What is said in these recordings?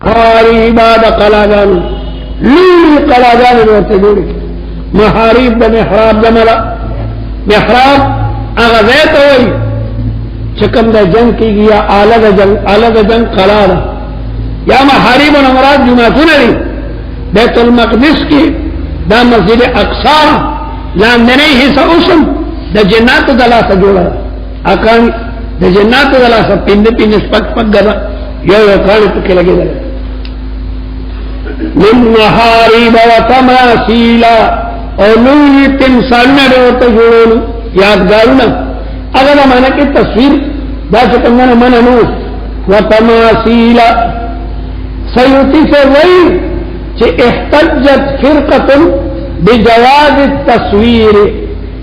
محاريبا دا قلاغان لولي قلاغان ورته جوړي محاريب دا محراب جملا محراب اغذیت ہوئی چکم دا جنگ کی گیا آلہ دا جنگ قلال یا محارب و نمراد جمعتون لی بیت المقدس کی دا مسجد اقصا لاندنی حصہ اسم دا جنات دلا سا جوڑا اکان دا جنات دلا سا پند سپک گدا یو اکانی پکی لگے دلا من محارب و تماسیلا اولوی تمثالنا دوتا جوڑولو یادگارنا اگر مانا کی تصویر دا سکنگانا مانا نو و تماسیلا سیوتی سے وہی چه احتجت فرقت بجواز التصویر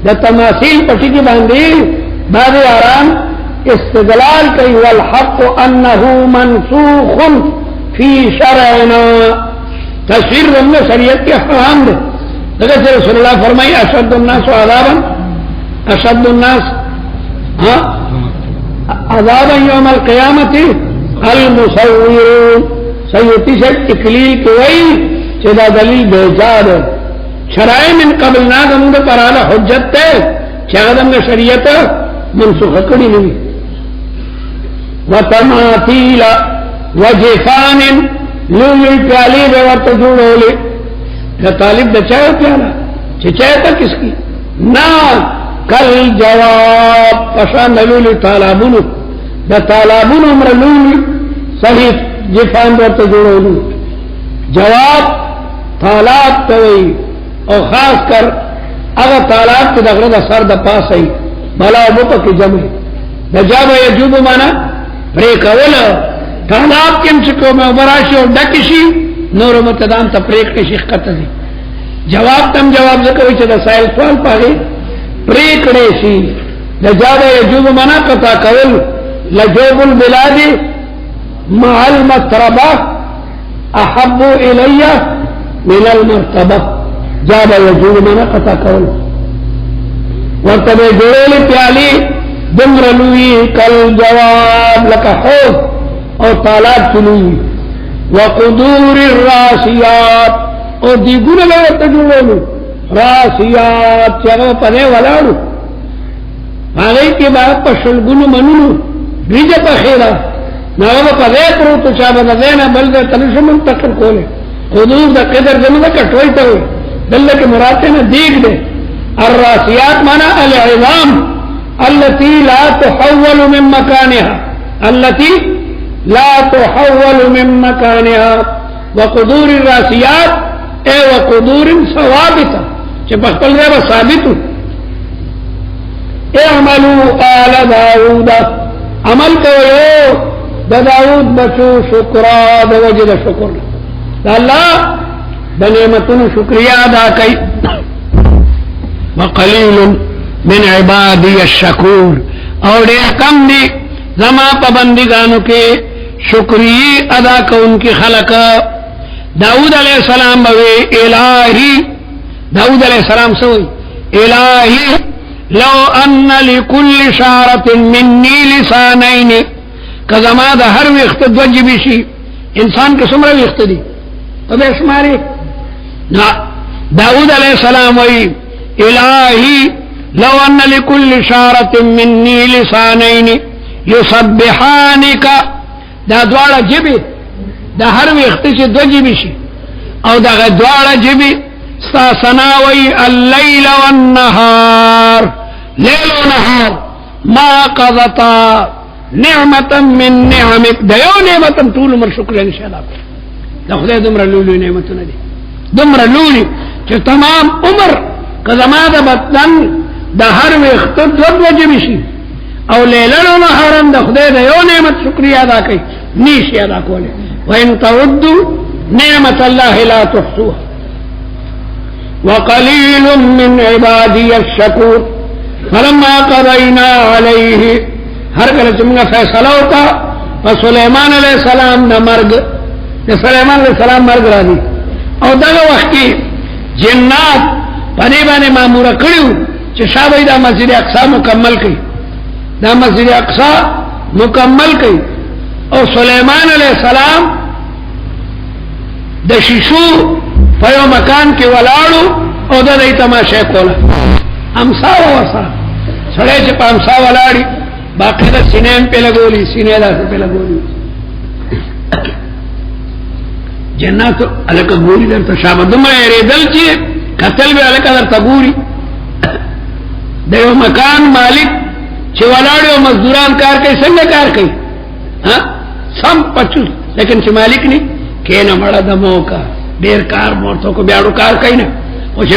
دا تماثیل پٹی کی باندی بعد آرام استدلال کئی والحق انہو منسوخ فی شرعنا تصویر رمنا شریعت کے حرام دے لیکن رسول اللہ فرمائی اشد الناس عذابا اشد الناس عذابا یوم القیامت المصورون سیوتی سے اکلیل کوئی چدا دلیل بیجاد شرائع من قبل نادم دا پرانا حجت تے چاہدم دا شریعت منسوخ کری نوی وتماثیل وجفان لولی پیالی بیورت جوڑولی طالب دا چاہے پیالا چاہے تا کس کی نا کل جواب پشان لولی تالابونو دا تالابونو امر لولی صحیح جفان بیورت جوڑولو جواب تالاب توئی اور خاص کر اگر تالاب کی دغرد سر دا پاس ای بلا بطا کی جمع دا جاب یجوب مانا پریک اولا تالاب کم چکو میں براشی اور ڈکشی نور متدام تا پریک شیخ قطع دی جواب تم جواب ذکروی چا دا سائل سوال پاگی پریک ریسی دا جاب یجوب مانا قطع کول لجوب البلاد مع المطربہ احب الی من المرتبہ جاب یجوب مانا قطع کول ورطب جوڑولی پیالی دمرلوی کل جواب لکا حوض اور تالاب چلوی وقدور الراسیات اور دیگون لگتا جوڑولو راسیات چاگو پنے ولارو آگئی کی بات پا شلگونو منونو بیجا پا خیرہ ناغو پا غیب رو تو چابا نزینا بلدہ تنشو منتقل کولے قدور دا قدر زمدہ کٹوئی تاوئی دلہ کے مراتینا دیگ دے الراسیات مانا العظام التي لا تحول من مكانها التي لا تحول من مكانها وقدور الراسيات اي وقدور ثوابته چپخل رہے ثابت اعملوا آل داود عمل کرو داود بچو شکرا وجد شکر اللہ بنعمتن شکریہ ادا کی وقلیل من عبادی الشکور اور دیر کم دی زما پابندگانوں کے شکری ادا کو ان کی خلق داؤد علیہ السلام بوے الہی داؤد علیہ السلام سوئی الہی لو ان لکل شعرت منی لسانین کہ زما دا ہر وقت دوجبی شی انسان کے سمرہ وقت دی تو بے شماری داؤد علیہ السلام وئی الہی لو ان لكل شارة مني لسانين يسبحانك دا دوار جبی دا ہر وقت سے دو جبی شی او دا دوار جبی ستا سناوی اللیل والنهار لیل و نهار ما قضتا نعمتا من نعمك دا یو نعمتا طول عمر شکر انشاءاللہ دا خدای دمرا لولی نعمتو ندی دمرا لولی چه تمام عمر قضما دا بدن دا ہر وقت دو وجب شي او لیلن و نهارن دا خدای دا یو نعمت شکریہ ادا کی نیشی ادا کولے وَإِن تَعُدُّوا نِعْمَةَ اللَّهِ لَا تُحْصُوهَا وَقَلِيلٌ مِّنْ عِبَادِيَ الشَّكُورُ فَلَمَّا قَضَيْنَا عَلَيْهِ ہر کل چمگا فیصلہ ہوتا فسلیمان علیہ السلام دا مرگ سلیمان علیہ السلام مرگ را دی او دا وقت کی جنات پنے بانے معمورہ کریو چه شابه دا مسجد اقصا مکمل کی دا مسجد اقصا مکمل کی اور سلیمان علیہ السلام د شیشو په یو مکان کې ولاړو او د دې تماشه کوله امسا وسره سړی چې په امسا ولاړی باقاعده سینې په لګولي سینې داسې په لګولي جنات الک ګوري درته شابه دمه ریدل چې قتل به الک درته ګوري د یو مکان مالک چې ولاړ او مزدوران کار کوي څنګه کار کوي ها سم پچو لیکن چې مالک نه کینه مړه د موکا ډیر کار مورته کو بیاړو کار کوي نه او چې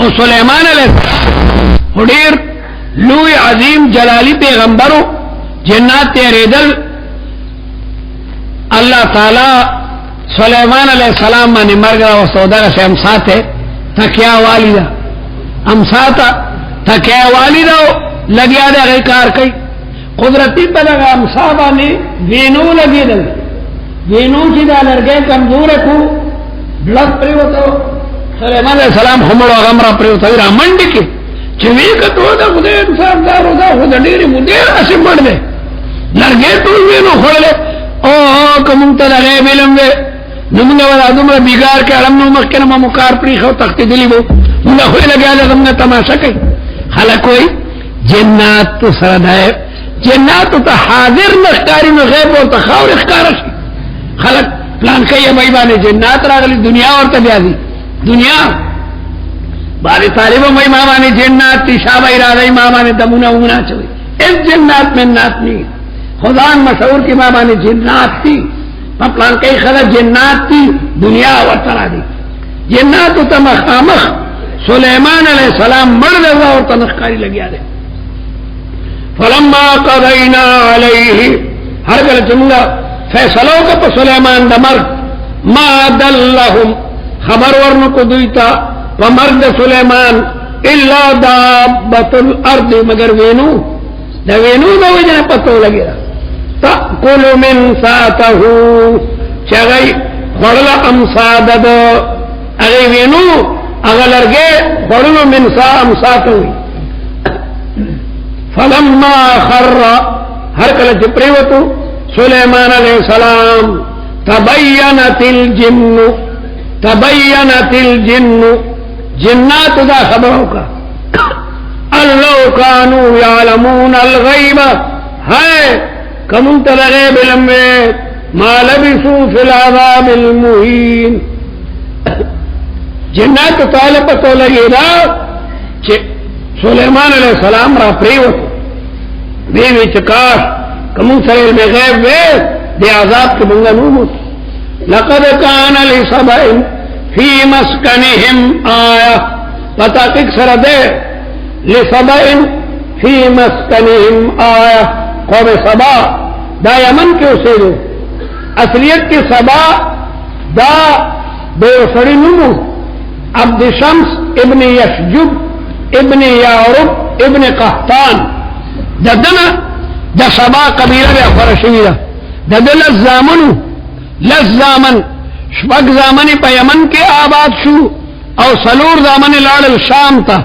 او سليمان علیه السلام ډیر لوی عظیم جلالی پیغمبرو جنات ته ریدل اللہ تعالی سلیمان علیہ السلام باندې مرګ او سودا سے امساته تکیا والدا امساته تکیا والدا لګیا دې کار کوي قدرتی په لګا امسا باندې وینو لګیدل وینو چې دا لرګې کمزور کو بلډ پریوتو سلیمان علیہ السلام همړو غمرا پریوتو را منډ کې چې وی کته دا خدای انسان دا روزه خو د ډېری مودې اسې مړ دې لرګې ټول وینو خړلې او کوم ته لغې بلم دې نمونه ولا دومره بیګار کې علم نو مخکنه ما مکار پری خو تخت دلی وو موږ خو لګاله زمونه تماشا کوي خلک وای جنات سره ده جنات ته حاضر نخکاری نو غیب او تخاور اخکار شي خلک پلان کوي مې باندې جنات راغلي دنیا ورته بیا دي دنیا باندې طالب مې ما باندې جنات شابه اراده ما باندې دمونه وونه چوي اس جنات منات نه خدان مشهور کی ماں بانے جنات تھی پلان کئی خلق جنات تھی دنیا ورطرہ دی جنات تا مخامخ سلیمان علیہ السلام مرد ہوا اور تنخکاری لگیا دے فلما قضینا علیہ ہر گل چنگا فیصلوں کا پا سلیمان دا مرد ما دلہم خبر ورنکو دویتا ومرد سلیمان الا دابت الارض مگر وینو دا وینو دا وجہ پتو لگی دا تأکل من ساته چغی خورل امسادد اغی وینو اغلرگے خورل من سا امساتو فلما خر ہر کل چپریوتو سلیمان علیہ السلام تبینت الجن جنات دا خبروں کا اللہ کانو یعلمون الغیب ہے کمون تلغیب لمبے ما لبسو فی العذاب المہین جنات طالب تو لگی دا سلیمان علیہ السلام را پریوت بیوی چکاش کمون سلیل میں غیب وے دے عذاب کے بنگا نومت لقد کان لسبئن فی مسکنہم آیا پتا کک سر دے لسبئن فی مسکنہم آیا قوم سبا دا یمن کے اسے دو اصلیت کے سبا دا بے سڑی نمو عبد شمس ابن یشجب ابن یعرب ابن قحطان دا دنا دا سبا قبیلہ بے فرشوی دا دا لزامن شپک زامنی پا یمن کے آباد شو او سلور زامنی لارل شام تا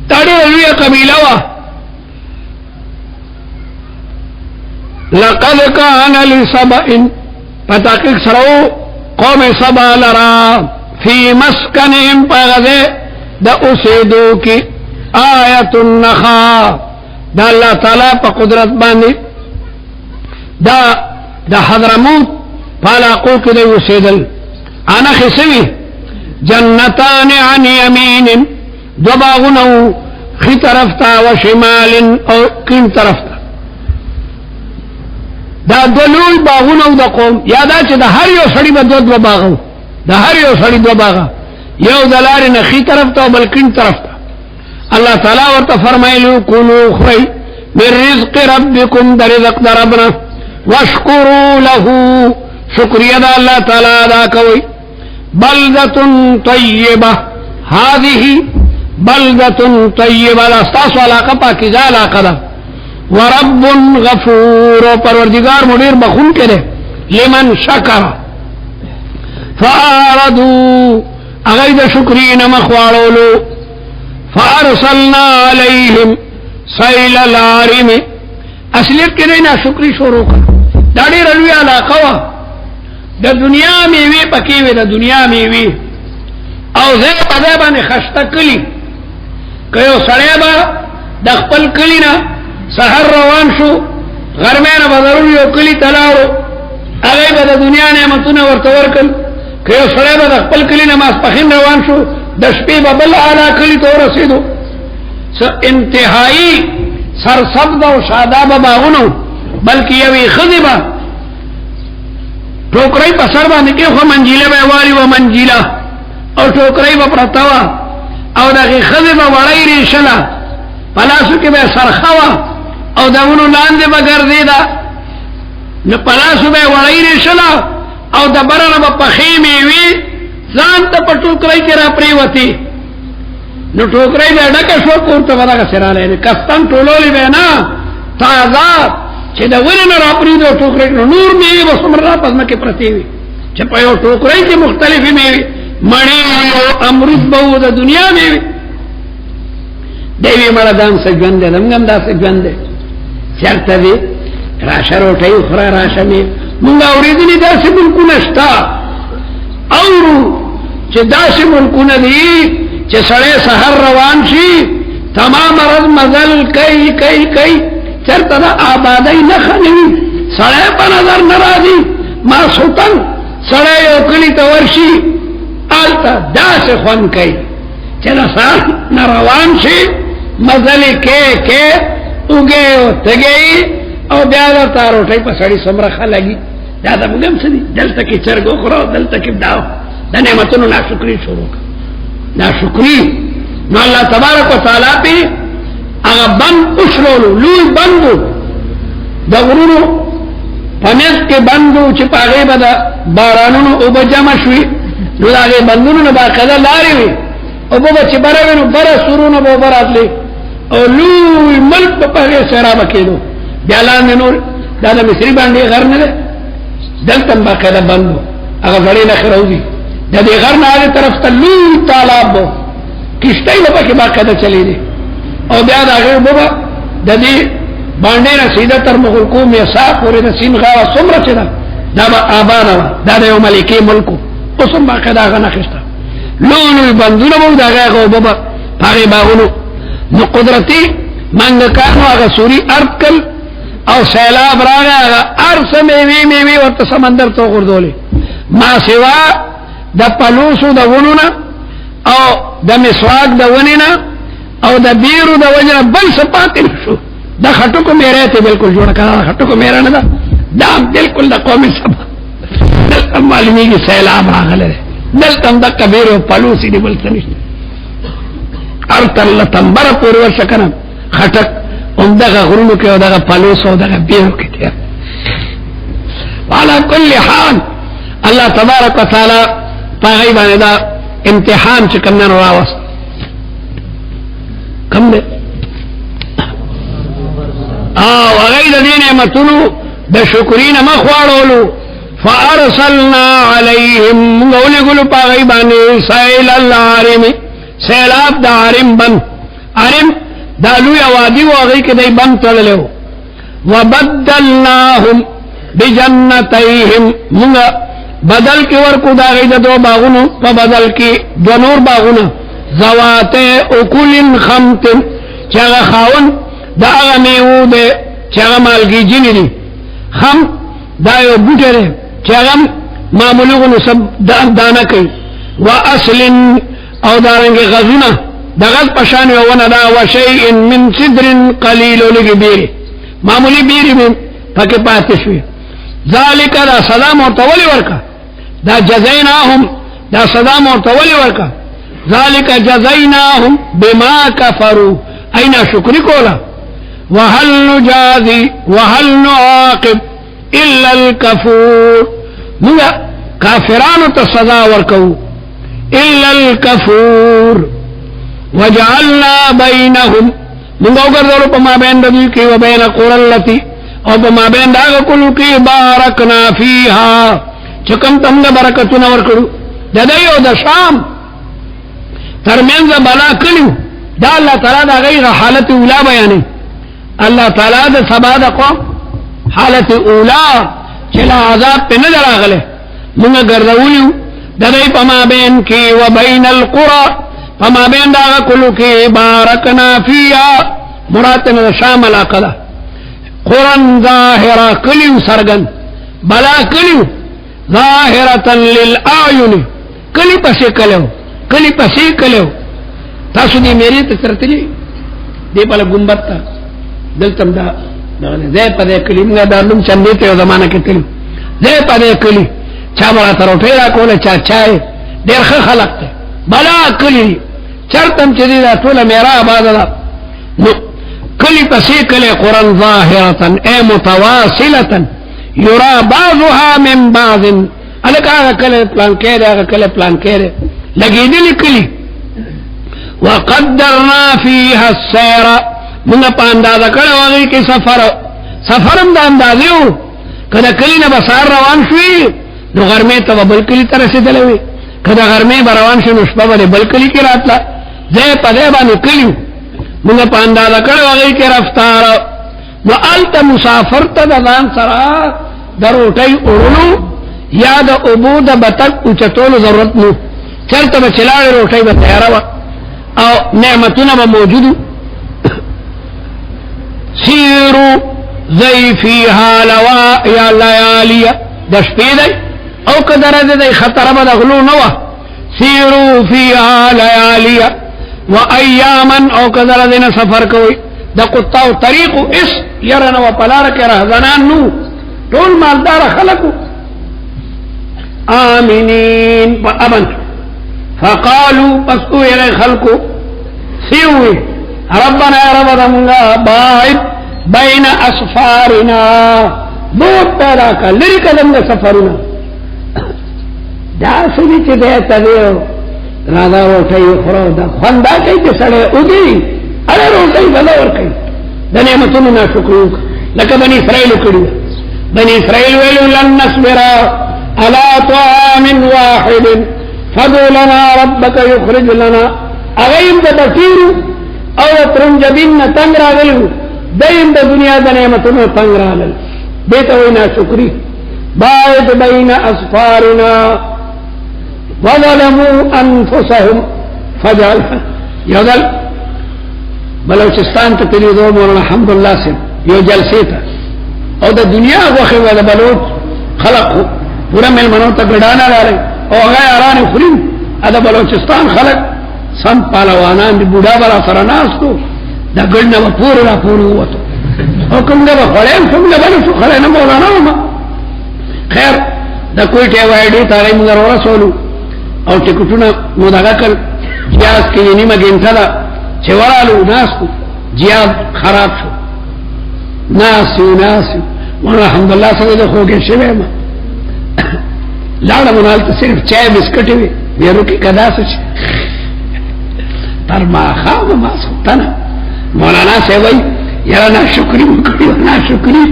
تاڑی روی قبیلہ وا لقد كان لسبئ فتحقیق سرو قوم سبا لرا فی مسکنهم پغذے دا اسیدو کی آیت النخا دا اللہ تعالیٰ پا قدرت باندی دا حضرموت پالاقو کی دا اسیدل آنا خسوی جنتان عن یمین دو باغنو خی طرفتا و شمال او کن طرفتا دا دلول باغونو دا قوم یادا چې دا هر یو سړی به دو باغو دا هر یو سړی دو باغا یو دلار نه خي طرف ته بلکین طرف ته الله تعالی ورته فرمایلو کولو خری من رزق ربکم در رزق ربنا واشکروا له شکریہ دا الله تعالی ادا کوي بلدۃ طیبہ هذه بلدۃ طیبہ استاس علاقہ پاکیزہ علاقہ دا ورب غفور پروردگار مدیر بخون کرے لمن شکر فآردو اغید شکرین مخوارولو فارسلنا علیہم سیل العارم اصلیت کرے نا شکری شروع کر داڑی رلوی علاقہ د دنیا میوه پکې وي، د دنیا میوه او زه په دې باندې خشته کلی کيو سړی به د خپل کلی نه سحر روان شو، غرمه نه بدرون یو کلی تلاړو، هغه به د دنیا نعمتونه ورته ورکړ. کيو سړی به د خپل کلی نه ماسپخین روان شو، د شپې به بل اعلی کلی ته ورسېدو. انتهایی سرسبز او شاداب باغونو، بلکې یوې ښځې به ټوکرۍ په سر باندې کې خو منجیله به واري و منجیله او ټوکرۍ به پرته وه او دغې ښځې به وړۍ ریشله، په لاسو کې به یې سرخه وه او د ونو لاندې به ګرځېده، نو په لاسو به یې وړۍ ریشله او د بره نه به پخې میوې ځان ته په ټوکرۍ کې را پرېوتې، نو ټوکرۍ به ډکه شوه، کور ته به دغسې رالی، کستن ټولولې به نه تازه چې د ونې نه را پرېږدي او ټوکرۍ نو نور میوې به څومره را په ځمکې پرتې وي چې په یو ټوکرۍ کې مختلفې میوې مڼې او امرود به وو د دنیا میوې. دی وی مړه دا هم څه ژوند دی، زموږ هم داسې ژوند دی، چېرته دی راشه روټۍ وخوره راشه میوې. مونږ اورېدلي داسې ملکونه شته اورو چې داسې ملکونه دي چې سړی سحر روان شي تمام ورځ مزل کوي چرته د آبادۍ نښه نه وي، سړی په نظر نه راځي. ماسخوتن سړی یو کلي ته ورشي هلته داسې خوند کوي چې د سهار نه روان شي مزلې کې اوږې او تږې او بیا درته روټۍ په سړي څومره ښه لګي. دا زموږ هم څه دي، دلته کې چرګ وخوره او دلته کې د نعمتونو ناشکري شروع کړه، ناشکري. نو الله تبارک وتعالی پې هغه بند وشلولو، لوی بند و د غرونو په منځ کې بند و چې په هغې به د بارانونو اوبه جمع شوي، نو د هغې بندونو نه باقاعده لارې وي، اوبه به چې بره وي نو بره سورونه به اوبه راتلې او لوی ملک به په هغې سیرابه کېدو. بیا لاندې نور دا د مصري باندې غر نه دی، دلته هم باقاعده بند و، هغه زړې نښې راوځي، د دې غر نه هغې طرف ته لوی تالاب و، کښتۍ به پکې باقاعده چلېدې او بیا د هغې اوبه به د دې باندې نه سیده تر مغلقو میسا پورې د سیند غاړه څومره چې ده دا به آباده وه، دا د یو ملکې ملک و، اوس هم باقاعده هغه نښې شته، لوی لوی بندونه به و، د هغې اوبه به په هغې باغونو. نو قدرتي منګکانو هغه سوري ارد کړل او سیلاب راغی، هغه هر څه میوې ورته سمندر ته وغورځولې، ما سوا د پلوسو د ونو نه او د مسواک د ونې نه او د بیرو د وجه نه بل څه پاتې نه شو. دا خټکو میره ته بالکل جوړه کړه، خټکو میره نه ده، دا بالکل د قومي سبا دلته معلومیږي سیلاب راغلی دی، دلته هم دقه بیرو پلوسې دي، بل څه نشته. هر تله تنبره پورې ورشه که نه خټک همدغه غرونو کې او دغه پلوسو او دغه بیرو کې تېر. وعلى كل حال الله تبارک وتعالی په هغې باندې دا امتحان چې کوم نن راوست کم دی او هغې د دې نعمتونو د شکري نه مخ واړولو. فارسلنا علیهم موږ ولېږلو په هغې باندې سیل العارم، سیلاب د عارم بند. عارم دا لویه وادي و، هغې کې دی بند تړلی و. وبدلناهم بجنتیهم موږ بدل کې ورکو د هغې د دو باغونو په بدل کې دوه نور باغونه ذواتي اکل خمط چې هغه خاوند د هغه میوو دی چې هغه مالګېجنې دي. خم دا یو بوټی دی چې هغه معمولي غوندې سب دانه کوي. و اصل او دارنګې غزونه د غز په شان یو ونه ده. و شیء من صدر قلیل لږې بیرې معمولي بیرې مې پکې پاتې شوې. ذالک دا سزا ورته ولې ورکړه، دا جزیناهم دا سزا ورته ولې ورکړه. ذالک جزیناهم بما کفروا اینا شکری کولا. وهل نجازي وهل نعاقب الا الكفور موږ کافرانو ته سزا ورکو الا الكفور. وجعلنا بينهم موږ وګرځولو په مابین د دوی کې و بین قرى التي او په مابین د هغه کلو کې بارکنا فیها چې کوم ته موږ برکتونه ورکړو. د دی او د شام ترمنځ بلا کړو. دا الله تعالی د هغې حالت اولا بیانوي. الله تعالی د سبا د قوم حالت اولا چې لا عذاب پې نه ده راغلی منگا گردولیو ددائی پما بین کی و بین القرى پما بین دا کلو کی بارکنا فیا مراتنا شام علاقہ دا قرآن ظاہرہ کلیو سرگن بلا کلیو ظاہرتا للآیون کلی پسی کلیو کلی پسی کلیو تاسو دی میری تسرتلی دی پلا گنبت تا دلتم دا زی پا دے کلی منگا دا لوم چندیتے و زمانہ کی تلی زی پا دے کلی چا بڑا تروٹے را کولا چا چائے دیر خلق تے بلا کلی چرتم چیزی دا تولا میرا آباد دا نو کلی پسی کلی قرآن ظاہرتا اے متواصلتا یرا بعضها من بعض الک آگا کلی پلان کہرے آگا کلی پلان کہرے لگی دلی کلی وقدرنا فیها السیر منگا پا اندازہ کڑا واغی کی سفرم دا اندازیو کدا کلی نا بسار روان شوی نو غرمی تا بل کلی ترسی دلوی کدا غرمی بروان شوی نشپا بلی بل کلی کی راتلا زی پا دے بانی کلیو منگا پا اندازہ کڑا واغی کی رفتار نو آلتا مسافر تا دا دان سرا دا روٹای اڑلو یا دا ابو دا بطک اچتولو ضرورت نو چلتا بچلاڑی روٹای بطیارا او نعمتنا با موجودو سیرو زی فیها لوا یا لیالیا دشپی دی او کدر دی خطر با دغلو نوا سیرو فیها لیالیا و ایاما او کدر دینا سفر کوئی دا قطاو طریقو اس یرن و پلارک رہزنان نو طول مالدار خلقو آمینین و امن فقالو پس اوی خلقو سیوی ربنا یا رب دمگا باعد بین اسفارنا بود پیدا کا لرک دمگا سفرنا دا سوی چی دیتا دیو رادا روٹای خورو دا خوندا کئی چی سڑے ادی ارے روٹای بلور کئی دا نعمتون نا شکریو لکا بنی اسرائیلو کریو بنی اسرائیل ویلو لن نصبرا علا طعام واحد فدو لنا ربک یخرج لنا اغیم دا بسیرو او ترنجبین تنگ راغلو دیم دا دنیا دا نعمتون تنگ راغل دیتا وینا شکری باعد بین اسفارنا وظلموا انفسهم فجعل یودل بلوچستان تا تلی دو مولانا حمداللہ سے یو جلسے تا او دا دنیا وخی و دا بلوچ خلق پورا مل منو تا گڑانا رارے او اغای آران خریم ادا بلوچستان خلق سم پالوانان دی بودا برا سرناستو دا گڑنا با پور را پور ہوتو او کم دا با خلیم سم دا بلو سو خلیم مولانا ہوما خیر دا کوئی ٹیو آئیڈی تارائی مگر ورا سولو او ٹکٹونا مداغا کل جیاز کی ینی مگینتا دا چورالو ناسکو جیاز خراب شو ناسیو مولانا حمداللہ صلی دا خوگے شوے ما لاڑا منالتا صرف چائے بسکٹی ہوئی میرو کی کدا سچ تر ما خواب ما سکتنا مولانا سے وی یرا نا شکری مکڑی نا شکری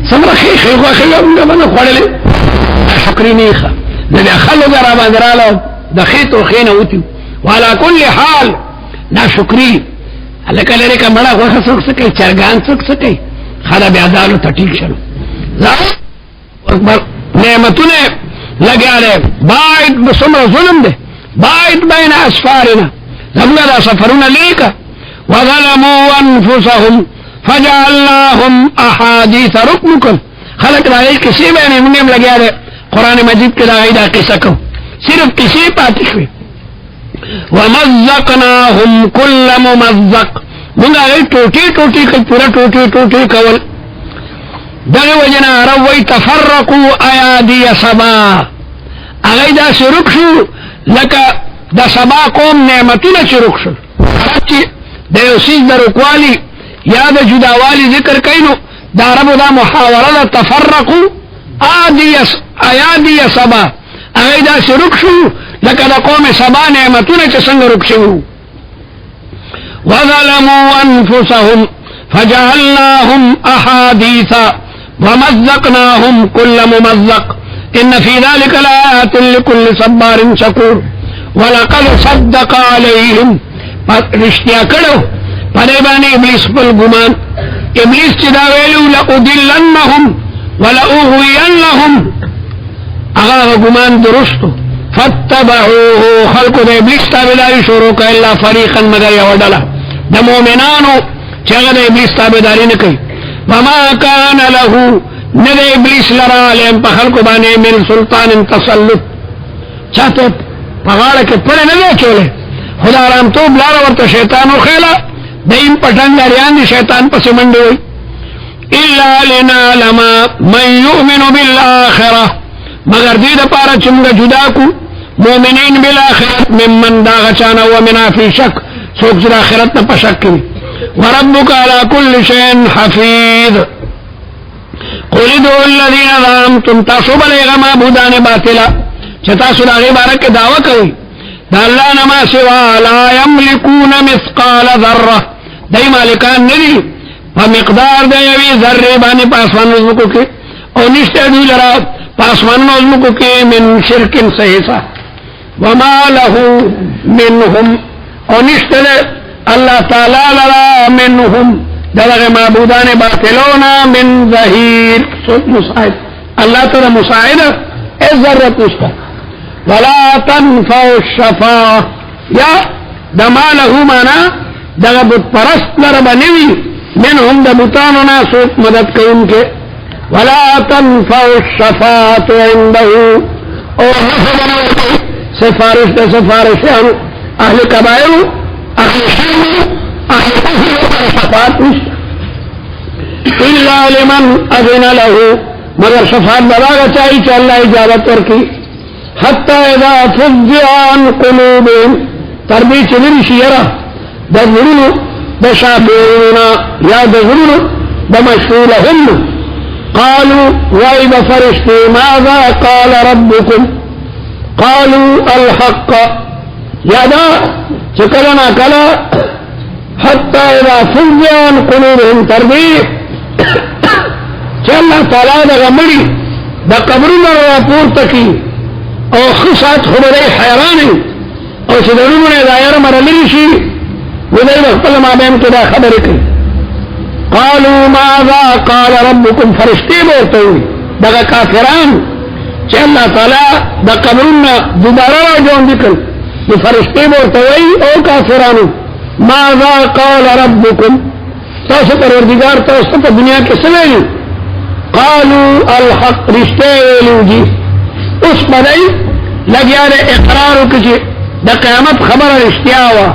سمرا خیخی خوخی امگا منو خوڑلے نا شکری نیخا نبی اخلو جرا باندرالا دا خیط و خین اوتیو والا کل حال نا شکری لکا لرکا مڑا خوخا سک سکے چرگان سک سکے خدا بیادالو تا ٹھیک شلو اکبر نعمتونے لگیا لے باعد بسمر ظلم دے باعد بین اسفارنا زمنا دا سفرنا لیکا وظلموا انفسهم فجعلناهم احادیث رکمکل خلق دا غیر کسی بین منگم لگیا لے قرآن مجید کے دا غیر دا قصہ کو صرف کسی پاتی شوی ومزقناهم کل ممزق منگا غیر ٹوٹی ٹوٹی کل پورا ٹوٹی ٹوٹی کول دغی وجنا روی تفرقو ایادی سبا اگئی دا سرک شو لکا دا سبا قوم نعمتون چرک شو چی دا یوسیز دا رکوالی یا دا جداوالی ذکر کئینو دا رب دا محاورہ دا تفرقو ایادی سبا اگئی دا سرک شو لکا دا قوم سبا نعمتون چسنگ رک شو وظلموا انفسهم فجعلناهم احادیثا ومزقناهم كل ممزق ان في ذلك لآيات لكل صبار شكور ولقد صدق عليهم رشتیا کڑو پریبانی ابلیس پل گمان ابلیس چدا ویلو لأضلنهم ولأغوینهم هغه ګمان درست فتبعوه خلق د ابلیس تابعداري شروع کړه الا فريقا مگر یو ډله د مؤمنانو چې هغه د ابلیس تابعداري نه کوي وما كان له نه د ابلیس لرا عليهم په خلق باندې من سلطان تسلط چاته په غاړه کې پړ نه دی چولې خدا رام تو بلار ورته شیطان او خیلا دیم پټنګریان دي شیطان پسې منډي وي الا لنعلم من يؤمن بالاخره مگر دې د پاره چې موږ جدا کو مؤمنین بالاخره ممن دا غچانا ومنا فی شک څوک چې اخرت نه پشک کوي وربک على كل شيء حفيظ قل ادعوا الذين زعمتم تاسو بلغ معبودان باطلا چې تاسو د هغې باره کې دعوه کوئ د الله نه ما سوا لا یملکون مثقال ذره دی مالکان نه دي په مقدار د یوې ذرې باندې په اسمانونو ځمکو کې او نشته دوی لره په اسمانونو ځمکو کې من شرک څه حصه وما له منهم او نشته الله تعالی لرا منهم دغه معبودان باطلون من ظهیر مساعد الله تعالی مساعد ذره نشته ولا تنفع الشفاعه یا دماله معنا دغه بت پرست لره بنوي منهم د بوتانو نه څوک مدد کوونکې ولا تنفع الشفاعه عنده او سفارش د سفارشانو اهل کبائر اهل شرک اهل کفر شفاعت نشته الا لمن اذن له مگر شفاعت بلاغه چاہیے چې الله اجازت ورکړي حتى اذا فزع عن قلوبهم تربی چلن شیرا د زړونو د شابهونا یا د زړونو د مشغولهم قالوا وإذ فرشتي ماذا قال ربكم قالوا الحق یا دا چکلنا کلا حتى اذا فزع عن قلوبهم تربی چې الله تعالی د غمړي د قبرونو راپورته کی او خصات خبره حیران او چې دغه دایر مرلې شي ودای خپل مابین کې دا خبره کوي قالوا ماذا قال ربكم فرشتي ورته دغه کافران چې الله تعالی د قبرونو دوباره راځون دي د فرشتي ورته او کافرانو ماذا قال ربكم تاسو پروردگار تاسو په دنیا کې څه ویلي قالوا الحق رشته ویلي اوس باندې لګیا د اقرار وکړي د قیامت خبره رښتیا وا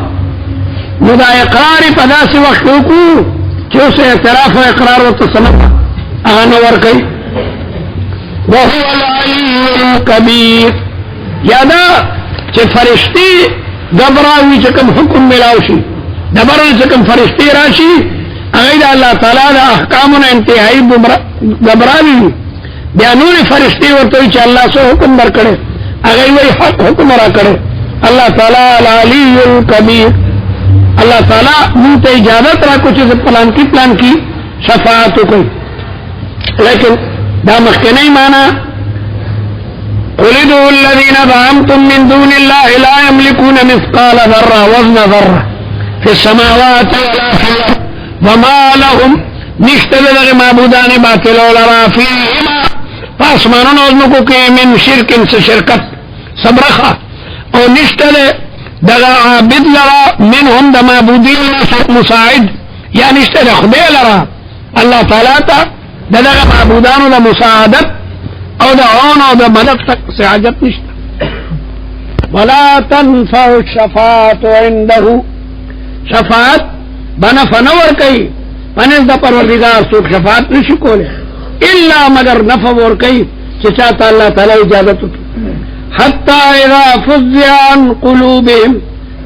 نو دا اقرار په داسې وخت وکړو چې اوس اعتراف او اقرار ورته سمه هغه نو ورکړي وهو العلي الكبير یادا چې فرشتي غبراوي چې کوم حکم ملاو شي دبرن چې کوم فرشتي راشي هغه د الله تعالی د احکامونو انتهایی غبراوي بیا نور فرشتي ورته چې الله سو حکم ورکړي هغه وی حق حکم را کړي الله تعالی العلی الکبیر الله تعالی موږ ته اجازه را کو چې پلان کی شفاعت کوي لیکن دا مخکنی معنا قل ادعوا الذين زعمتم من دون الله لا يملكون مثقال ذره وزن ذره في السماوات ولا في الارض وما لهم نشتبه معبودان باطل ولا فيهما فاسمانون ازمکو کې من شرک شرکت صبرخه او نشتله دغه عابد لرا منهم د معبودین مساعد یا نشتله خدای لرا الله تعالی ته دغه معبودانو د مساعدت او د عون او د مدد سعادت نشته ولا تنفع الشفاعه عنده شفاعت بنا فنور کوي پنځ د پروردگار څوک شفاعت نشي کوله الا مگر نفع ور کوي چې چاته الله تعالی اجازه وکړي حتى اذا فزع عن قلوبهم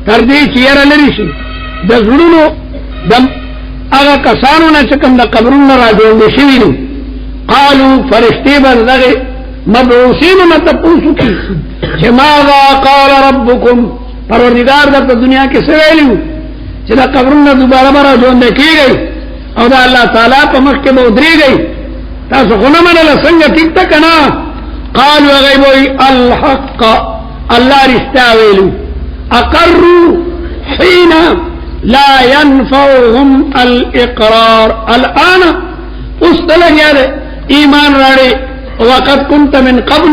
تر دې چې ير لري شي د زړونو دم هغه کسانو نه چې کوم د قبرونو راځي شي نو قالوا فرشتي بلغه مبعوثين متقوسو کی چې ماذا قال ربكم پروردگار د دنیا کې څه ویلو چې د قبرونو دوباره راځي کیږي او دا الله تعالی په مخ کې ودرېږي تاسو غنه منله څنګه ټیک تا کنه قالوا غيبوا الحق الله رستاويلو اقروا حين لا ينفعهم الاقرار الان استلم يا ايمان راړي وقد كنت من قبل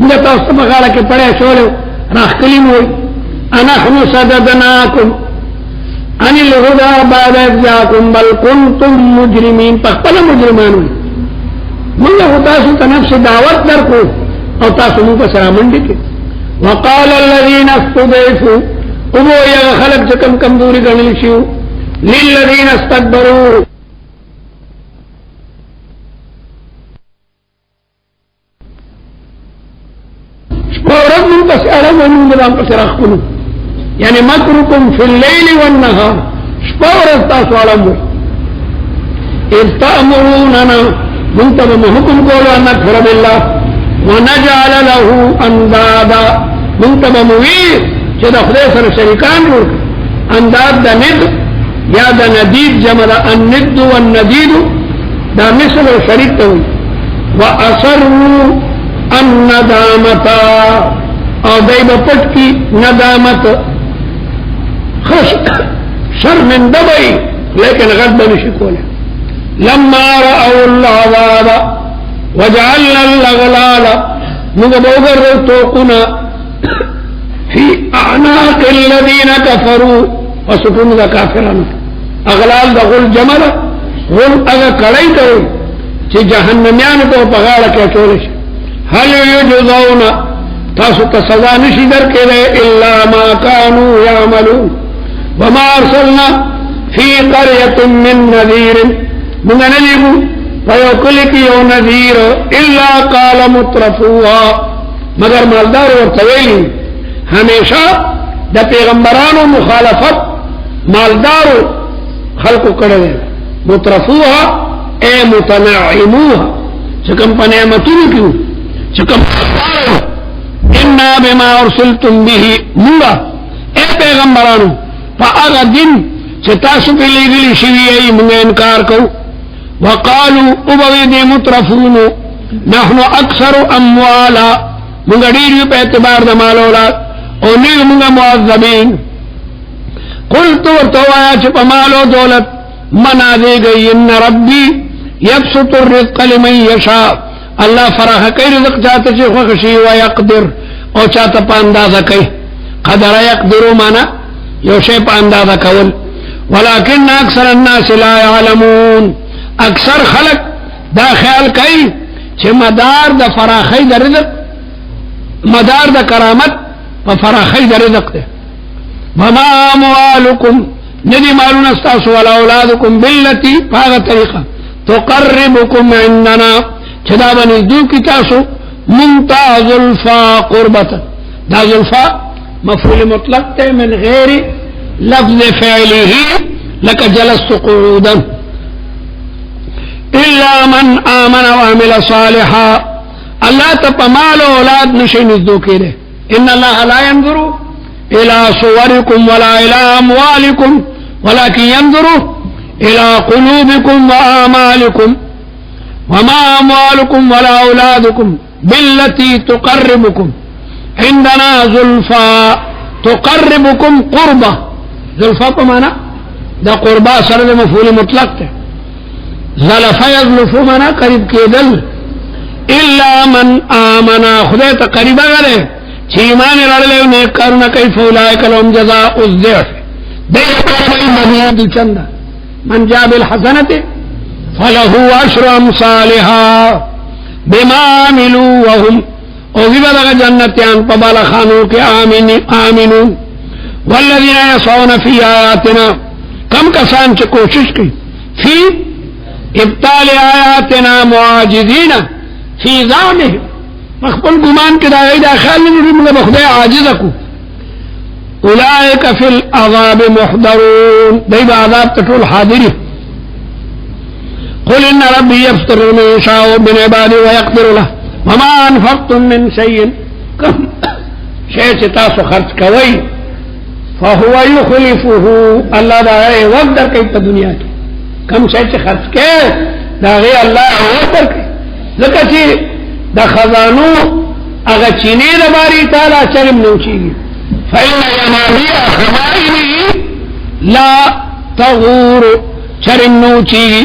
موږ تاسو په غاړه کې پړې شولو راخلی مو انحن صددناکم ان الهدى بعد إذ جاءكم بل كنتم مجرمين فخپل مجرمانو موږ تاسو ته نفس دعوت درکو او تاسو موږ سره منډه کې وقال الذين استضعفوا ابو يا خلق کم کمزوري غنل شو للذين استكبروا ورب من بس أعلم من بلان بسرخكم يعني مكركم في الليل والنهار شبور استاسوا علموا إذ تأمروننا منتبه محكم قولوا أن نكفر بالله ونجعل له أندادا منتبه موير چه خدای سره شریکان جوړ انداد د ند یا د ندید جمع د الند والندید دا مثل شریک ته واصروا الندامتا او دای په پټ کی ندامت خش شرمندبی لیکن غضب نشي کوله لما رأوا العذاب وجعلنا الأغلال مغبوغر توقنا في اعناق الذين كفروا وسكون ذا كافرون اغلال ذا غل جمل غل اغا کڑائی کرو چی جہنمیان تو پغاڑا کیا چولش هل يجزون تاسو تسزا نشی در کرے الا ما كانوا يعملون وما ارسلنا في قرية من نذير من نجيب فيقلك يو نذير الا قال مترفوها مگر مالدار ورطویلی ہمیشہ دا پیغمبرانو مخالفت مالدارو خلقو کڑے مترفوها اے متنعموها چکم پا نعمتونو کیو چکم انا بما ارسلتم به مورا اے پیغمبرانو پا اغا دن چتاسو پی لیگلی شوی ای منگا انکار کو وقالو ابوید مترفونو نحن اکثر اموالا منگا دیریو پہ اعتبار دا مالولاد او نیو منگا معذبین قلتو ورطوایا چپا مالو دولت منا دے گئی ان ربی یبسط الرزق لمن یشا اللہ فراح کئی رزق چاہتا چی خوخشی ویقدر او چاہتا پا اندازہ کئی قدر یقدرو مانا یو شے پا اندازہ کول ولیکن اکثر الناس لا یعلمون اکثر خلق دا خیال کئی چی مدار دا فراخی دا رزق مدار دا کرامت ففراخی دا رزق دے وما اموالکم ندی مالون استاسو ولا اولادکم باللتی پاغا طریقہ تقربکم عندنا چدا بنزدو کی تاسو منتا ظلفا قربتا دا ظلفا مفعول مطلق تے من غیر لفظ فعلی لکا جلست قعودا الا من آمن وعمل صالحا اللہ تپا مال و اولاد نشی نزدو کی دے ان اللہ لا ينظر الى صوركم ولا الى اموالكم ولكن ينظر الى قلوبكم واعمالكم وما اموالكم ولا اولادكم بالتي تقربكم عندنا زلفا تقربكم قربة زلفا بمعنى دا قربا سرد مفعول مطلق تے زلفا يزلفو معنى قریب کیدل الا من آمنا خدای تا قریبا گلے چی ایمان رڑلے انہیں کرنا کئی فولائک لهم جزاء الضعف دیکھو مزید چند من جاء بالحسنت فله عشر امثالها بما عملوا وهم اوزبا جنتیان پبالا خانو کے آمنون والذین یسعون فی آیاتنا کم کسان چی کوشش کی فی ابطال آیاتنا معاجزین فی ذانهم مخبل گمان کے داغی داخل نہیں بخدای عاجز کو اولئک فی العذاب محضرون دیب عذاب تطول حاضری قل ان ربی یبسط من یشاء من عبادی ویقدر له وما انفقتم من شیء کم شیء چتاسو خرچ کوئی فهو یخلفه اللہ داغی وقت در کئی پا دنیا کی کم شیء چی خرچ کے داغی اللہ وقت در کئی لکہ چی دا خزانو اگا چینی دا باری تالا چرم نوچیگی فإن يماني خزائنی لا تغور چرم نوچیگی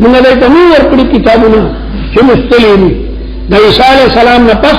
min adaitanu warqudi kitabuna fi mustalimi da Isa alayhi salam na pas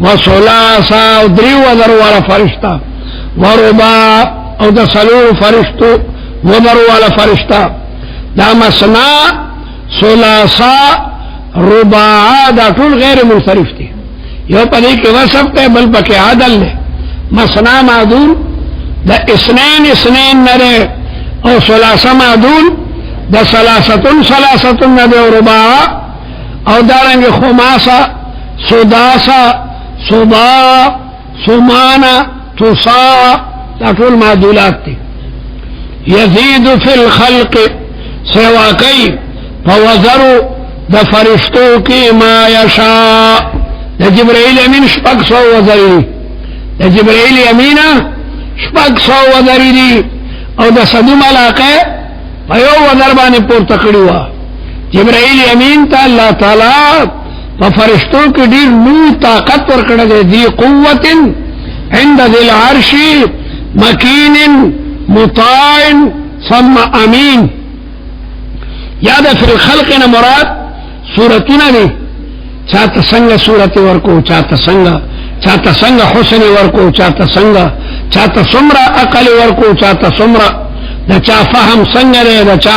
و ثلاثا او دریو وزر والا فرشتہ و رباع او دا سلور فرشتو وزر والا فرشتہ دا مسنا ثلاثا رباع دا ټول غیر منصرف دی یو پدې کې وصف ته بل پکې عدل نه مسنا معدول دا اثنين نره او ثلاثه معدول دا ثلاثه نره او رباع او دارنګ خماسه سداسه سبا سمانا تسا دا ټول معدولات دي یزيد فی الخلق سوا کوي فوزرو د فرشتو کې ما یشاء د جبرائیل امین شپږ سو وزري د جبرائیل امین شپږ سو وزري دي او د صدوم علاقه په یو وزر باندې پورته کړی و جبرائیل امین ته الله تعالی په فرشتو کې ډېر لوی طاقت ورکړی دی قوت عند ذی العرش مکین مطاع ثم امین یاد فی الخلق نه مراد سورتونه دي چاته څنګه سورت ورکو چاته څنګه حسن ورکو چاته څومره عقل ورکو چاته څومره د چا فهم څنګه دی د چا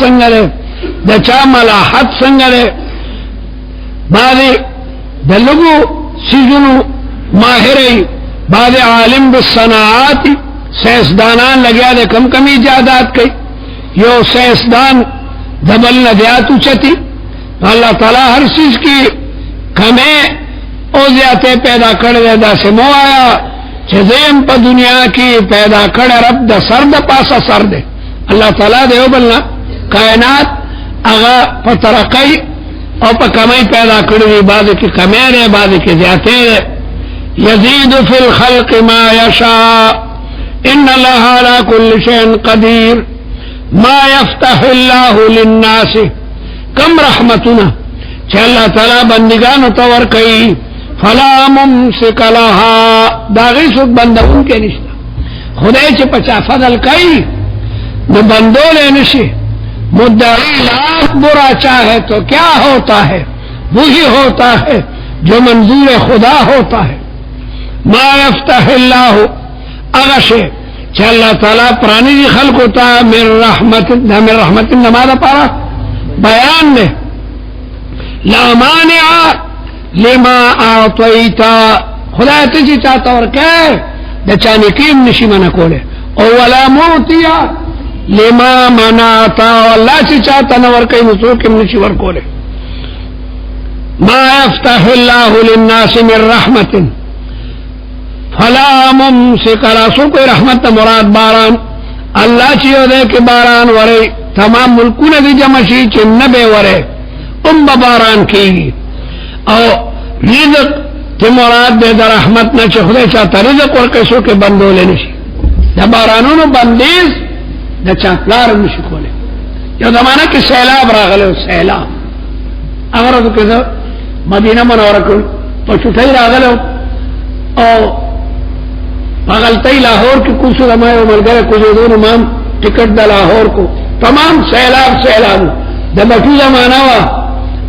څنګه دی د چا ملاحت څنګه دی باندې د لګو سيزونو ماهري باندې عالم بالصناعات سیاستدانان لګیا دي کم ایجادات کوي یو سیاستدان دبل ندیات اوچتی اللہ تعالی ہر چیز کی کمیں او زیادہ پیدا کر دے دا سے مو آیا چزیم پا دنیا کی پیدا کر رب دا سرد پاسا سرد اللہ تعالی دے او بلنا کائنات اغا پا ترقی او پا کمی پیدا کر دی بعض کی کمی دے بعض کی زیادہ دے یزید فی الخلق ما یشاء ان اللہ علی کل شیء قدیر ما یفتح اللہ للناس کم رحمتنا چه اللہ تعالی بندگانو تور کئی فلا ممسک لها داغی سوک بندون کے نشتا خدای چه پچا فضل کئی نو بندو لے نشی مدعی لاکھ برا چاہے تو کیا ہوتا ہے وہی ہوتا ہے جو منظور خدا ہوتا ہے ما یفتح اللہ اغشے چه اللہ تعالی پرانی دی خلق ہوتا من رحمت نمادا پارا بیان نے لا مانع لما اعطیتا خدا تجی چاہتا اور کہے دا چانے کیم نشی منع کولے او ولا موتیا لما منعتا واللہ چی چاہتا نور کئی نسو کم نشی ور کولے ما یفتح اللہ للناس من رحمت فلا ممسک رسول کوئی رحمت مراد باران اللہ چیو دے کہ باران ورے تمام ملکون دی جمشی چی نبے ورے باران کی او رزق تی مراد دے دا رحمت نا چی خدای چاہتا رزق ورکسو کے بندو لے نشی دا بارانونو بندیز دا چاپلار نشی کولے یو زمانہ کی سیلاب راغلے سیلاب اگر تو کسا مدینہ منورکل تو چھوٹائی راغلے او پاگلتائی لاہور کی کسو رمائے ملگرے کسو دون امام ٹکٹ دا لاہور کو تمام سیلاب دا بٹو زمانہ وا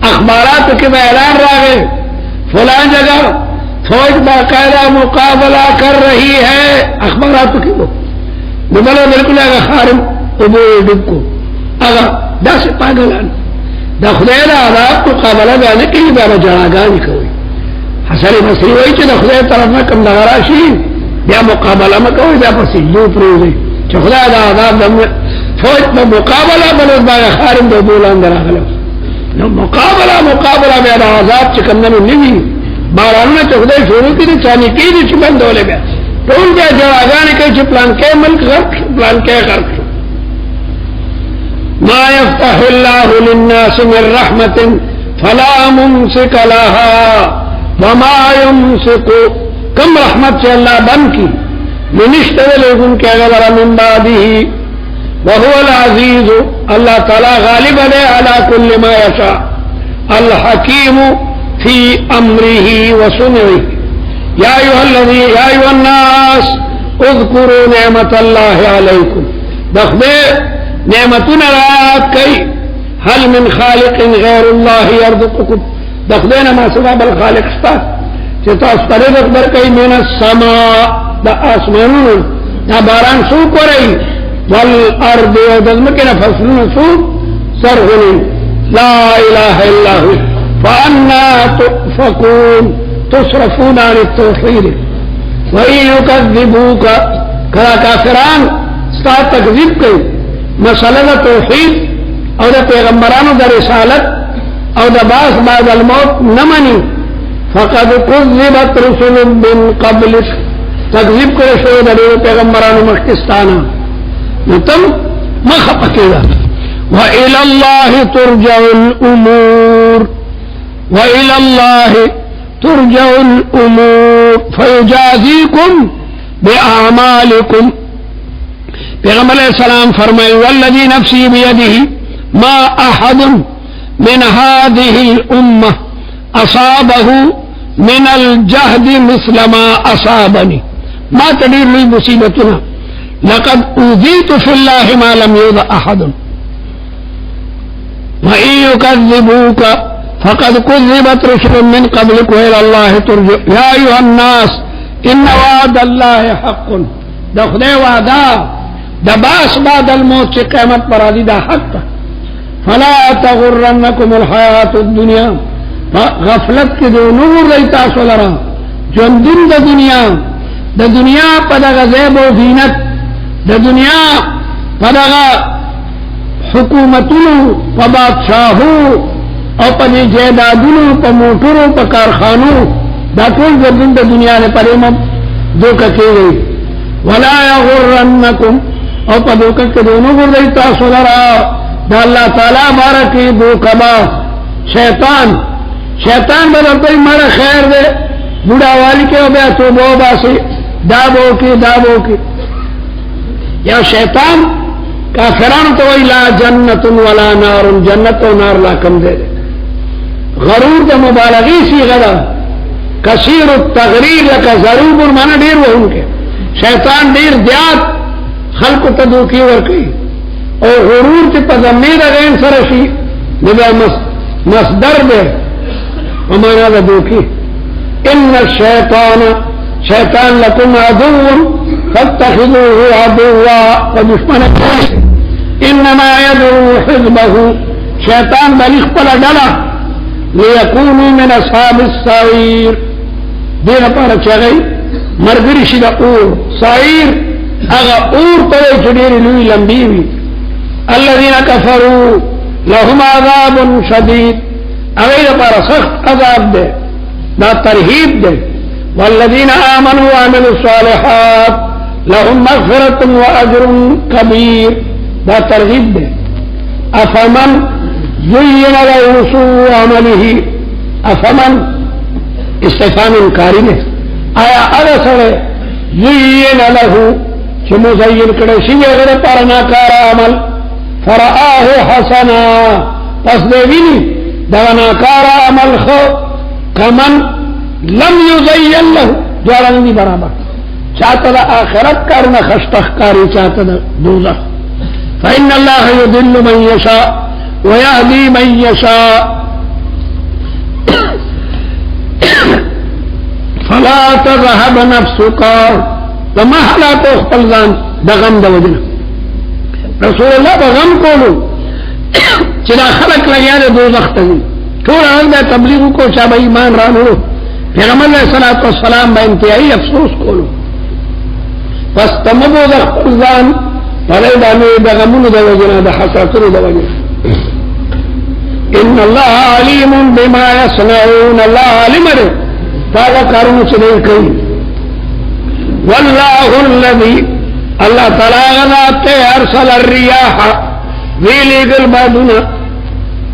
اخبارات کے اعلان راغے فلان جگہ فوج باقاعدہ مقابلہ کر رہی ہے اخبارات کی وہ نبلا بالکل اگر خارم ابو ڈب کو اگر دا سے پاگلان دا خدای دا عذاب مقابلہ بیانے کے لیے بیانا جڑاگانی کوئی حسن بصری ہوئی چی دا خدای طرف میں کم دغراشی بیا مقابلہ میں کوئی بیا پسی جو پروزی چی خدای دا عذاب دمنا فوج میں مقابلہ بلد باغ خارم دو بولان در آگلو نو مقابلہ بیا دا عذاب چکم ننو نوی بارانونا چی خدای شروع کی دی چانی کی دی چی بند دولے بیا ٹول بیا جراغانی کئی چی پلان کے ملک غرق شو پلان کے غرق شو ما یفتح اللہ للناس من رحمت فلا ممسک لها وما يمسک کم رحمت چی اللہ بند کی منشتر لگن کے غلر من بعدی وهو العزيز الله تعالى غالب على كل ما يشاء الحكيم في امره وصنعه يا ايها الناس اذكروا نعمة الله عليكم دخبه نعمتنا رات كي هل من خالق غير الله يرزقكم دخبنا ما سبب الخالق استا چې تاسو ته رزق درکړي من السماء د اسمانونو دا باران څوک وري والارض او د ځمکې نه فصلونه څوک زرغوني لا اله الا هو فانا تؤفكون تصرفون عن التوحيد وإن يكذبوك کلا کافران ستا تکذیب کوي مسله توحید او د پیغمبرانو د رسالت او د باس بعد الموت نمني فقد كذبت رسل من قبلك تکذیب کړي شو د پیغمبرانو مخکستانه نو تم مخ پکېږه وإلى الله ترجع الأمور وإلى الله ترجع الأمور فيجازيكم بأعمالكم پیغمبر علیہ السلام فرمائے والذی نفسی بیده ما احد من هذه الامة اصابه من الجهد مثل ما اصابني ما تدیر لی مصیبتنا لقد اوذیت فی اللہ ما لم یوذ احد وإن يكذبوك فقد كذبت رسل من قبلك وإلى الله ترجع يا أيها الناس إن وعد الله حق دا خدای وعدا دا باس بعد الموت چه قیمت پرادی دا حق فلا تغرنكم الحياة الدنيا غفلت کی دو نور ریتا سولرا جندن دا دنیا پدغا زیب و زینت دا دنیا پدغا حکومتونو پا بادشاہو او پا دی جیدادونو پا موٹرو پا کارخانو دا طول جندن دا دنیا نے پریمم دوکا کی گئی ولا یغرنکم او پا دوکا کی دونو گردئی تاسو لرا دا اللہ تعالی بارکی دوکا با شیطان بدرتای مارا خیر دے بڑا والی کے بیا تو بو باسی دابو کی یا شیطان کافران تو لا جنت ولا نار جنت و نار لا کم دے غرور دا مبالغی سی غدا کثیر التغریر لکا ضروب مانا دیر وہ ان کے شیطان دیر زیاد خلق تدوکی ورکی اور غرور کی پزمیر غین سرشی نبا مصدر دے ومانا دا دوکی ان الشیطان لکم عدو فاتخذوه عدوا ودشمن انما يدعو حزبه شیطان بلیخ پلا ڈلا لیکونو من اصحاب السعیر دین پارا چاگئی مرگری شد اور سعیر اگا اور توی چدیر لوی لمبیوی الذین کفروا لهم عذاب شدید اگئی پارا سخت عذاب دے دا ترہیب دے والذین آمنوا وعملوا الصالحات لهم مغفرة واجر کبیر دا ترغیب دے افمن زین له سوء عمله افمن استفهام انکاری نے آیا اغا سڑے زین له چھ مزین کڑے شیئے غیر پر ناکار عمل فرآه حسنا پس دے وینی دا ناکار عمل خو کمن لم یزین له دوارن دی برابر چاہتا دا آخرت کارنا خشتخ کاری چاہتا دا دوزخ فإن الله يضل من يشاء ويهدي من يشاء فلا تذهب نفسك وما حلات اختلزان دا غم دا وجنا رسول الله دا غم کولو چدا خلق لگیا دا دوزخ تزی تھوڑا دا تبلیغ کو چاہبا ایمان رانو پیغمبر علیہ السلام با انتہائی افسوس کولو پس تمبو دا اختلزان فلای دانو دا غمونو دا وجنا دا حسرتونو دا وجنا ان اللہ علیم بما یصنعون اللہ علم دے تاگا کارونو چلے کئی واللہ الذی اللہ تعالی غذاتے ارسل الریاح ویلی گل بادونا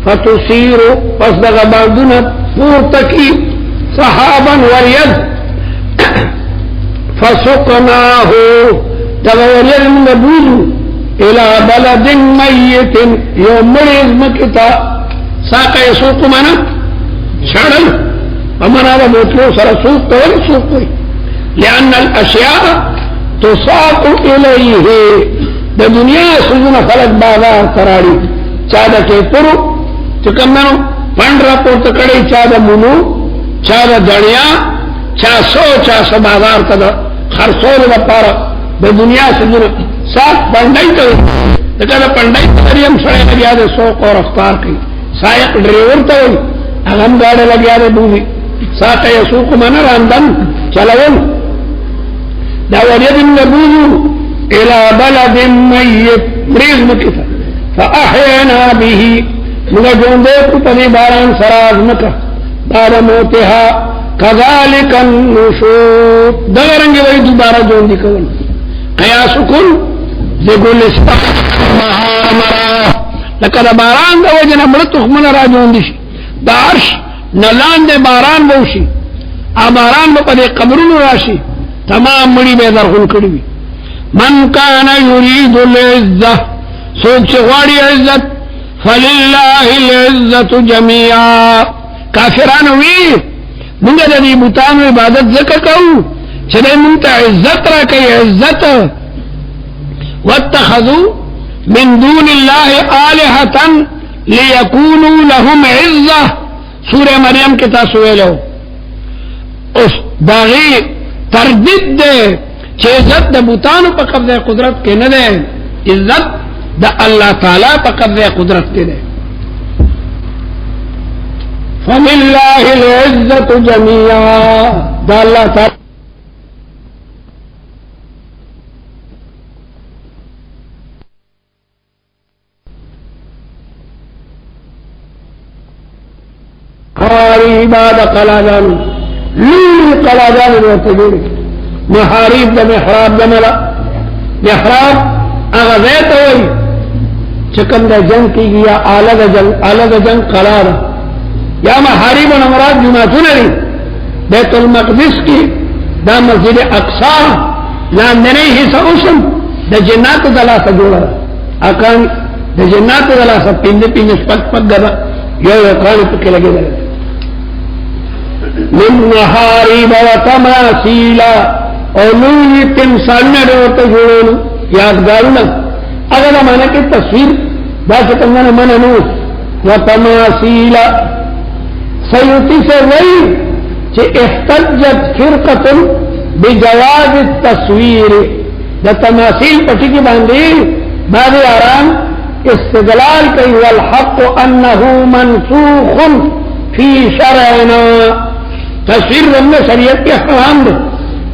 فتسیرو پس دا بادونا پورتکی صحابا ورید فسقناہو تغوریل من بوزو الى بلد میت یوم مریض مکتا ساقا یسوق مانا شعرل ومنا دا موتلو سر سوق تولی سوق کوئی لأن الاشیاء تساق الیه دا دنیا سجن خلق بازار تراڑی چاہدا کے پرو چکمنو پنڈ را پورت کڑی چاہدا منو چاہدا دڑیا چاسو بازار ته د خرڅولو لپاره د دنیا سره سات باندې کوي دغه پندای مریم سره لګیا د سوق او رفتار کوي سایق ډرایور ته وي هغه هم گاډي لګیا دی بوزي ساقه یسوق من راندن چلول دا وجد النبوذ الى بلد ميت مريض مكتا فاحينا به مجندو پنی باران سراز مکا دار موتها كذلك النشور دغرنگ وی دوبارہ جون دی کول قیاس کن زگل مهار مرا لکه باران دا وجنا مړه تخمن را جون دي دا عرش نلان دے باران بوشی باران با دے قبرون راشی تمام مڑی بے درخون کڑوی من کان یرید العزة سوک چغواری عزت فللہ العزت جميعا کافرانوی منگا دا دی بوتانو عبادت ذکر کهو چلے منتا عزت را کئی عزت واتخذوا من دون اللہ آلہتا لیکونوا لهم عزة سورہ مریم کے تاسو ویلو اس داغی تردید دے چه عزت دا بوتانو پا قبضہ قدرت کے نہ دے عزت دا اللہ تعالی پا قبضہ قدرت کے دے فَلِلَّهِ الْعِزَّةُ جَمِيعًا دا اللہ تعالی محاریب دا قلادانو لولی قلادانو روتے جوڑی محاریب دا محراب دا ملا محراب اغذیت ہوئی چکم دا جنگ کی گیا آلہ دا جنگ قلادا یا محاریب و نمراد جماعتون لی بیت المقدس کی دا مسجد اقصا لاندنی حصہ اسم دا جنات دلاسا جوڑا اکان دا جنات دلاسا پیندے سپک گدا یو اقران پکے لگے دلے من محاریب و تماثیلا اولوی تمثالنا روتا جوڑولو یادگارونا اگر مانا کہ تصویر باسی تنگانا مانا نوس و تماثیلا سیوتی سے وی چه احتجت فرقت بجواز التصویر دا تماثیل پٹی کی باندی بعد آرام استدلال کئی والحق انہو منسوخ فی شرعنا تصویر رمض شریعت کے احترام دے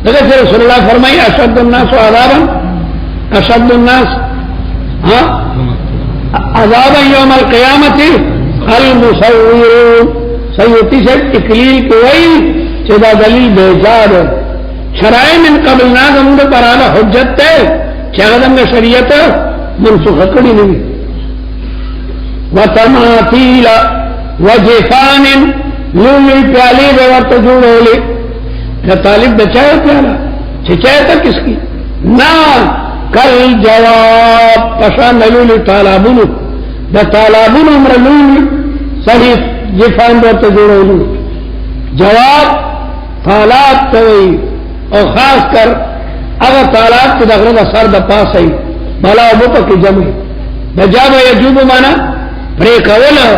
لیکن رسول اللہ فرمائی اشد الناس عذابا اشد الناس عذابا یوم القیامت المصورون سیوتی سے اکلیل کی وئی چدا دلیل بیجاد شرائع من قبل نازم دے پرانا حجت تے چاہدم میں شریعت منسوخ کری نہیں وتماثیل وجفان لولی پیالی بیورت جوڑولی کہ طالب بچائے پیالا چچائے تا کس کی نا کل جواب پشان لولی تالابونو دا تالابونو امر لولی صحیح جفان بیورت جوڑولی جواب تالاب توئی اور خاص کر اگر تالاب کی دغرد سر دا پاس ہے بلا بوتا کی جمع دا جاب یجوب مانا پریک اولا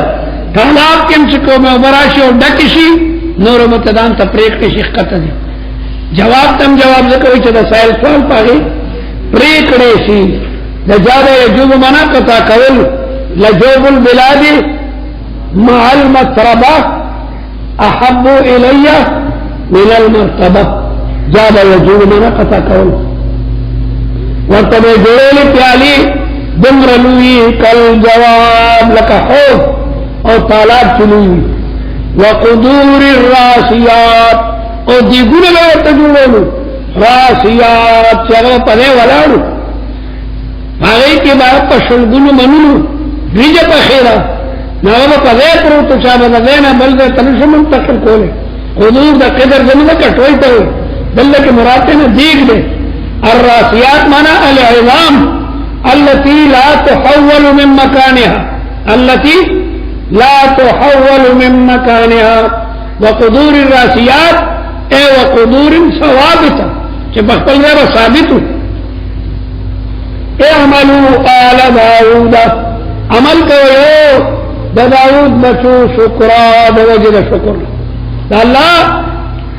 تالاب کم چکو میں براشی اور ڈکشی نور متدان تا پریک کے شیخ قطع دی جواب تم جواب ذکروی چا دا سائل سوال پاگی پریک ریسی دا جاب یجوب مانا قطع کول لجوب البلاد مع المطربہ احب الیہ من المرتبہ جاب یجوب مانا قطع کول ورطبع جوڑی پیالی دمرلوی کل جواب لکا حوض اور تالاب چلوی وقدور الراسیات اور دیگون میں تجوڑولو راسیات چاگو پدے ولارو آگئی کی بات پشلگونو منونو بیج پخیرا ناغو پدے کرو تو چابا دینا بلدے تنشو منتقل کولے قدور دا قدر زمین کٹوئی تاوئی بلدے کے مراتے نا دیگ دے الراسیات مانا العظام التي لا تحول من مكانها التي لا تحول من مكانها وقدور الراسيات اي وقدور ثوابته چبختل غير ثابت اعملوا آل داود عمل کوئے دا داود بچو شکرا دا وجد شکر دا اللہ